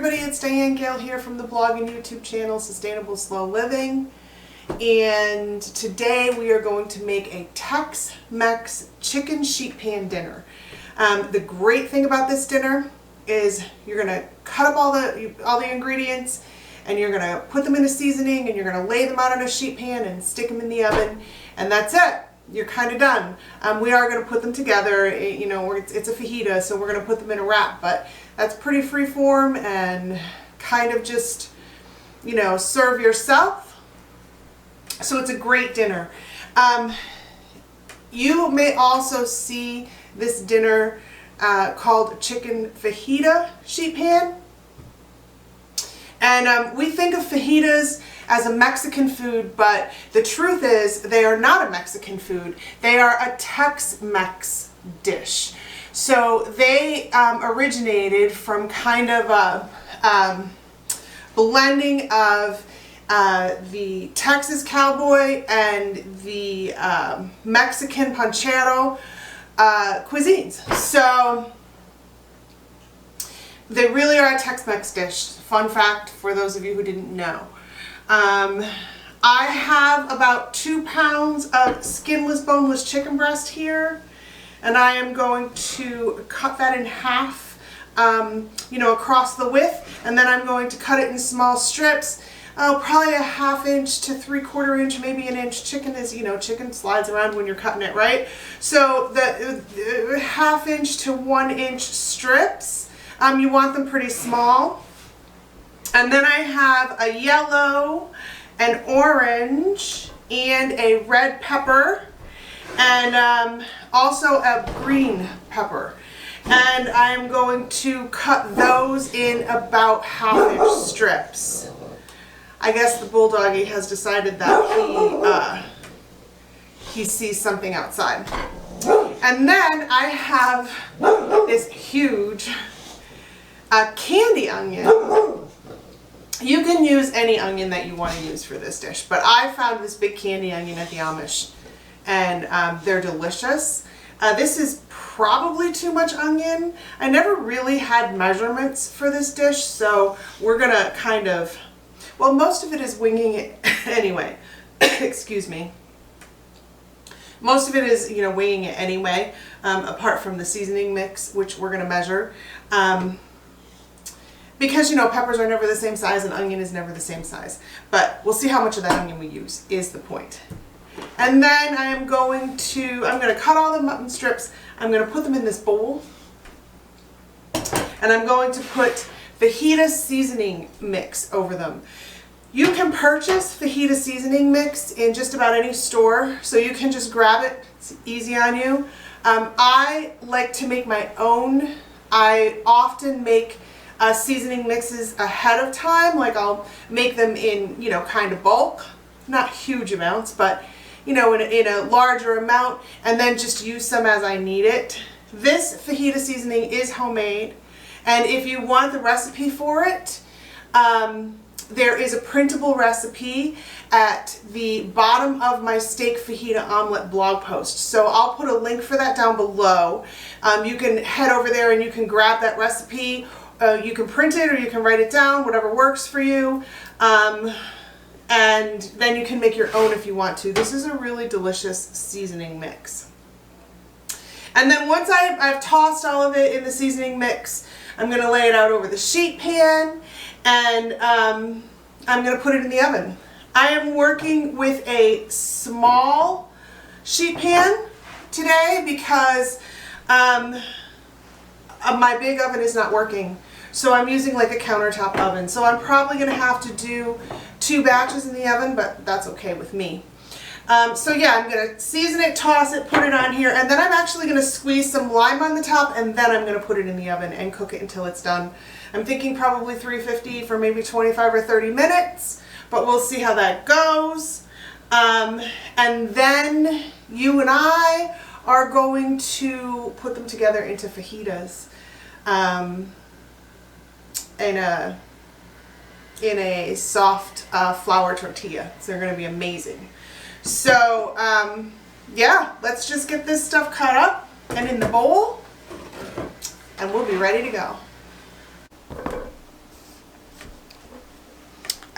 everybody, it's Diane Gale here from the blog and YouTube channel Sustainable Slow Living, and today we are going to make a Tex Mex chicken sheet pan dinner. The great thing about this dinner is you're going to cut up all the ingredients, and you're going to put them in a seasoning, and you're going to lay them out on a sheet pan and stick them in the oven, and that's it. You're kind of done. We are going to put them together, you know, it's a fajita, so we're going to put them in a wrap, but that's pretty free form and kind of just, you know, serve yourself. So it's a great dinner. You may also see this dinner called chicken fajita sheet pan. And we think of fajitas as a Mexican food, but the truth is they are not a Mexican food. They are a Tex Mex dish. So they originated from kind of a blending of the Texas cowboy and the Mexican panchero cuisines. So they really are a Tex-Mex dish. Fun fact for those of you who didn't know. I have about 2 pounds of skinless, boneless chicken breast here, and I am going to cut that in half, you know, across the width, and then I'm going to cut it in small strips. Probably a 1/2 inch to 3/4 inch, maybe an inch. Chicken is, you know, chicken slides around when you're cutting it, right? So the 1/2 inch to 1 inch strips. You want them pretty small. And then I have a yellow, an orange, and a red pepper, and also a green pepper. And I'm going to cut those in about 1/2 inch strips. I guess the bulldoggy has decided that he sees something outside. And then I have this huge candy onion. You can use any onion that you want to use for this dish, but I found this big candy onion at the Amish, and they're delicious. This is probably too much onion. I never really had measurements for this dish, so we're gonna kind of, well, most of it is winging it anyway. Excuse me. Most of it is, you know, winging it anyway, apart from the seasoning mix, which we're gonna measure. Because, you know, peppers are never the same size and onion is never the same size. But we'll see how much of that onion we use, is the point. And then I'm going to cut all the mutton strips. I'm going to put them in this bowl. And I'm going to put fajita seasoning mix over them. You can purchase fajita seasoning mix in just about any store, so you can just grab it. It's easy on you. I like to make my own. I often make seasoning mixes ahead of time. Like, I'll make them in, you know, kind of bulk, not huge amounts, but, you know, in a larger amount, and then just use some as I need it. This fajita seasoning is homemade, and if you want the recipe for it, there is a printable recipe at the bottom of my steak fajita omelet blog post. So I'll put a link for that down below. You can head over there and you can grab that recipe. You can print it or you can write it down, whatever works for you. And then you can make your own if you want to. This is a really delicious seasoning mix. And then once I've tossed all of it in the seasoning mix, I'm going to lay it out over the sheet pan, and I'm going to put it in the oven. I am working with a small sheet pan today because my big oven is not working. So I'm using like a countertop oven. So I'm probably going to have to do 2 batches in the oven, but that's okay with me. So yeah, I'm going to season it, toss it, put it on here, and then I'm actually going to squeeze some lime on the top, and then I'm going to put it in the oven and cook it until it's done. I'm thinking probably 350 for maybe 25 or 30 minutes, but we'll see how that goes. And then you and I are going to put them together into fajitas in a soft flour tortilla. So they're going to be amazing. So yeah, let's just get this stuff cut up and in the bowl, and we'll be ready to go.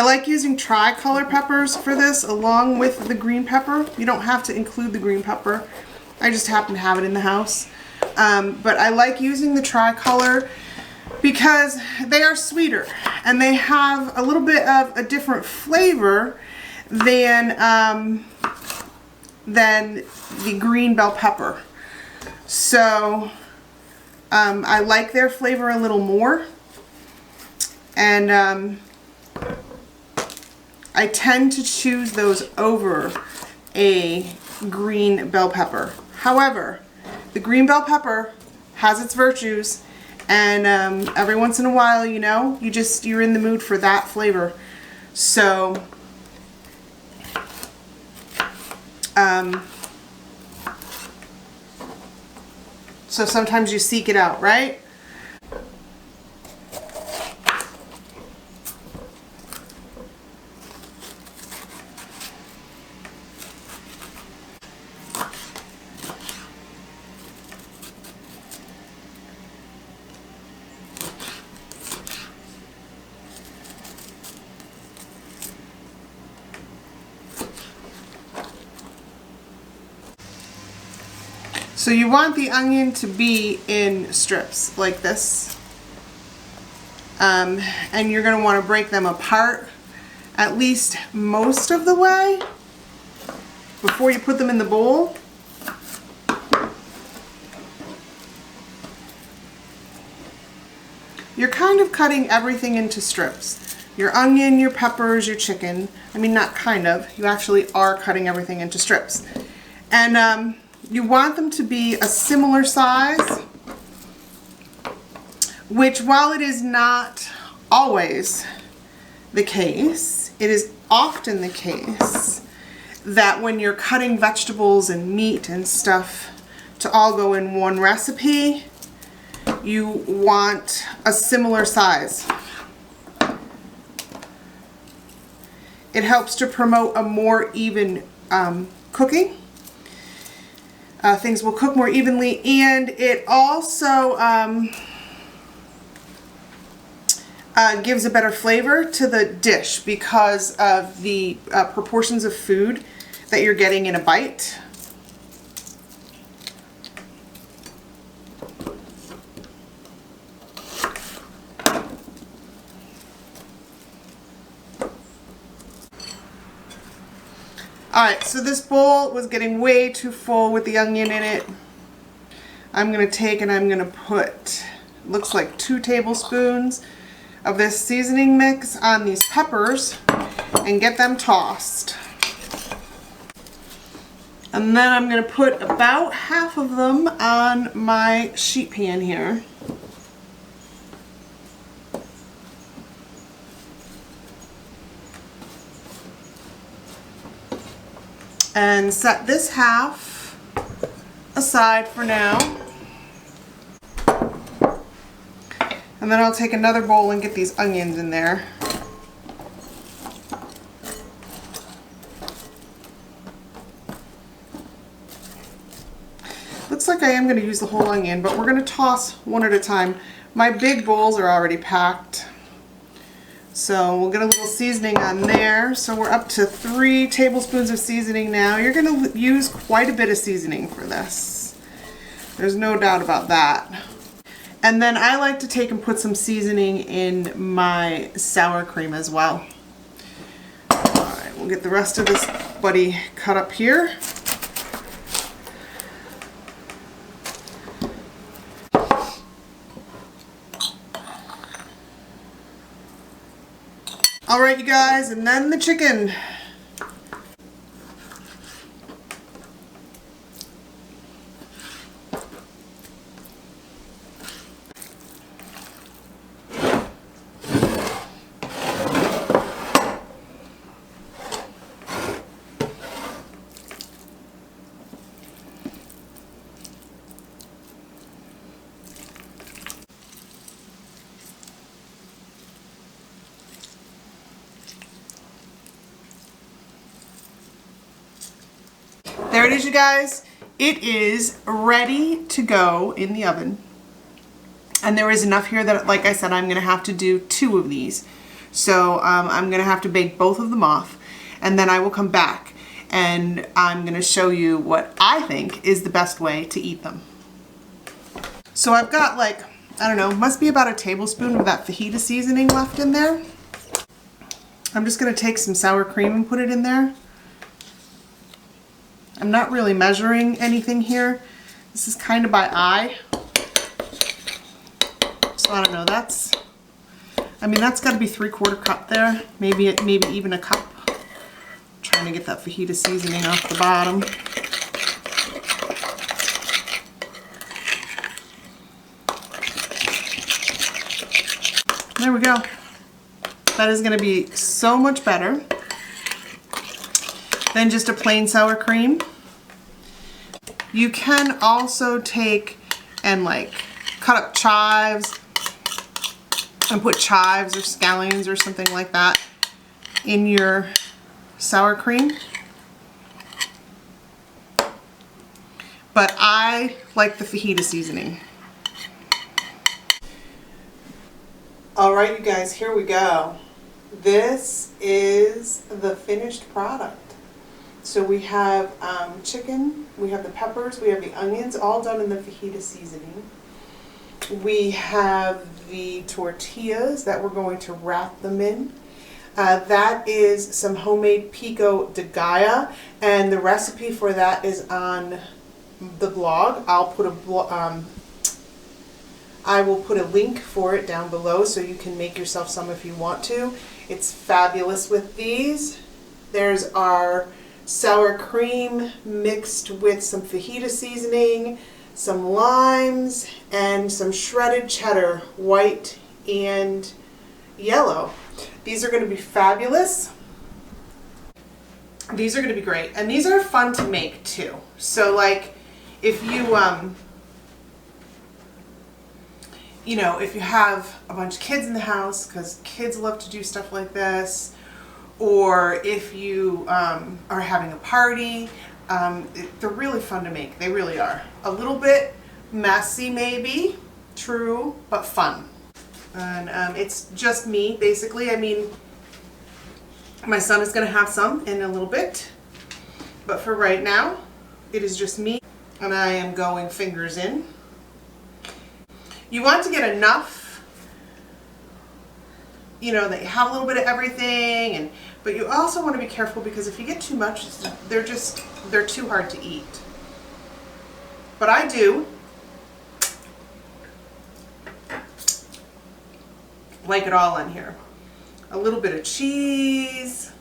I like using tricolor peppers for this along with the green pepper. You don't have to include the green pepper. I just happen to have it in the house. But I like using the tricolor because they are sweeter and they have a little bit of a different flavor than the green bell pepper. So I like their flavor a little more, and I tend to choose those over a green bell pepper. However, the green bell pepper has its virtues, and every once in a while, you know, you're in the mood for that flavor. So so sometimes you seek it out, right? So you want the onion to be in strips like this. And you're going to want to break them apart at least most of the way before you put them in the bowl. You're kind of cutting everything into strips. Your onion, your peppers, your chicken. I mean, not kind of. You actually are cutting everything into strips. And you want them to be a similar size, which while it is not always the case, it is often the case that when you're cutting vegetables and meat and stuff to all go in one recipe, you want a similar size. It helps to promote a more even cooking. Things will cook more evenly, and it also gives a better flavor to the dish because of the proportions of food that you're getting in a bite. Alright, so this bowl was getting way too full with the onion in it. I'm going to take and I'm going to put, looks like 2 tablespoons of this seasoning mix on these peppers and get them tossed. And then I'm going to put about half of them on my sheet pan here. And set this half aside for now. And then I'll take another bowl and get these onions in there. Looks like I am going to use the whole onion, but we're going to toss one at a time. My big bowls are already packed. So we'll get a little seasoning on there. So we're up to 3 tablespoons of seasoning now. You're going to use quite a bit of seasoning for this. There's no doubt about that. And then I like to take and put some seasoning in my sour cream as well. Alright, we'll get the rest of this buddy cut up here. Alright you guys, and then the chicken. There it is, you guys. It is ready to go in the oven. And there is enough here that, like I said, I'm going to have to do 2 of these. So I'm gonna have to bake both of them off, and then I will come back and I'm gonna show you what I think is the best way to eat them. So I've got, like, I don't know, must be about a tablespoon of that fajita seasoning left in there. I'm just gonna take some sour cream and put it in there. I'm not really measuring anything here. This is kind of by eye. So I don't know, that's gotta be 3/4 cup there. Maybe even a cup. I'm trying to get that fajita seasoning off the bottom. There we go. That is gonna be so much better than just a plain sour cream. You can also take and like cut up chives and put chives or scallions or something like that in your sour cream. But I like the fajita seasoning. All right, you guys, here we go. This is the finished product. So we have chicken, we have the peppers, we have the onions, all done in the fajita seasoning. We have the tortillas that we're going to wrap them in. That is some homemade pico de gallo, and the recipe for that is on the blog. I will put a link for it down below so you can make yourself some if you want to. It's fabulous with these. There's our sour cream mixed with some fajita seasoning, some limes, and some shredded cheddar, white and yellow. These are going to be fabulous. These are going to be great, and these are fun to make too. So like if you you know, if you have a bunch of kids in the house, because kids love to do stuff like this, or if you are having a party, they're really fun to make. They really are. A little bit messy maybe, true, but fun. And it's just me, basically. I mean, my son is going to have some in a little bit, but for right now, it is just me, and I am going fingers in. You want to get enough, you know, that you have a little bit of everything, but you also want to be careful, because if you get too much, they're too hard to eat. But I do like it all on here. A little bit of cheese,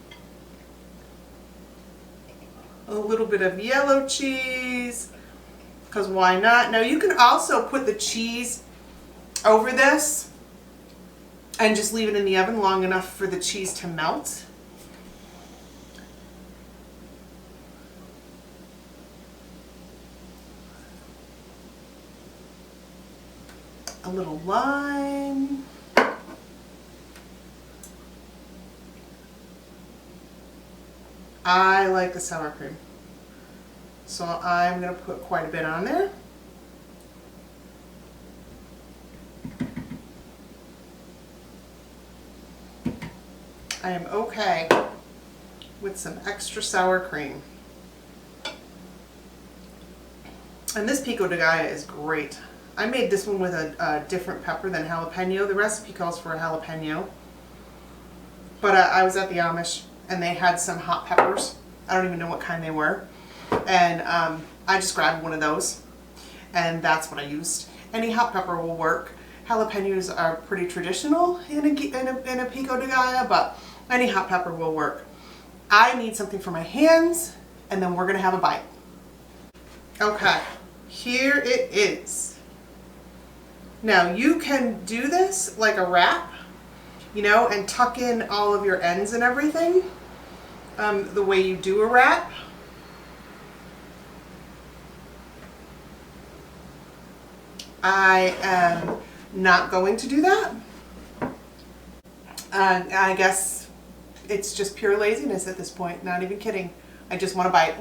a little bit of yellow cheese, because why not? Now you can also put the cheese over this and just leave it in the oven long enough for the cheese to melt. A little lime. I like the sour cream, so I'm going to put quite a bit on there. I am okay with some extra sour cream. And this pico de gallo is great. I made this one with a different pepper than jalapeno. The recipe calls for a jalapeno. But I was at the Amish and they had some hot peppers. I don't even know what kind they were. And I just grabbed one of those, and that's what I used. Any hot pepper will work. Jalapenos are pretty traditional in a pico de gallo, but any hot pepper will work. I need something for my hands, and then we're gonna have a bite. Okay, here it is. Now you can do this like a wrap, you know, and tuck in all of your ends and everything, the way you do a wrap. I am not going to do that. I guess it's just pure laziness at this point, not even kidding. I just want to bite.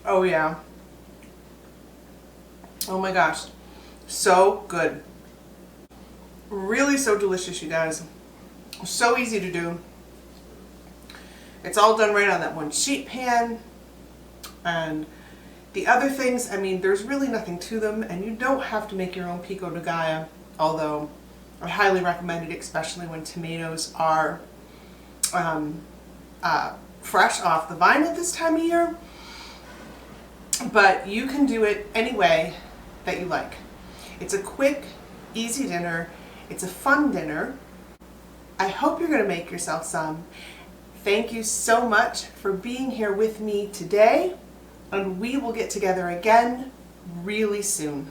Oh yeah. Oh my gosh. So good. Really so delicious, you guys. So easy to do. It's all done right on that one sheet pan. And the other things, I mean, there's really nothing to them, and you don't have to make your own pico de gallo, although I highly recommend it, especially when tomatoes are fresh off the vine at this time of year. But you can do it any way that you like. It's a quick, easy dinner. It's a fun dinner. I hope you're going to make yourself some. Thank you so much for being here with me today, and we will get together again really soon.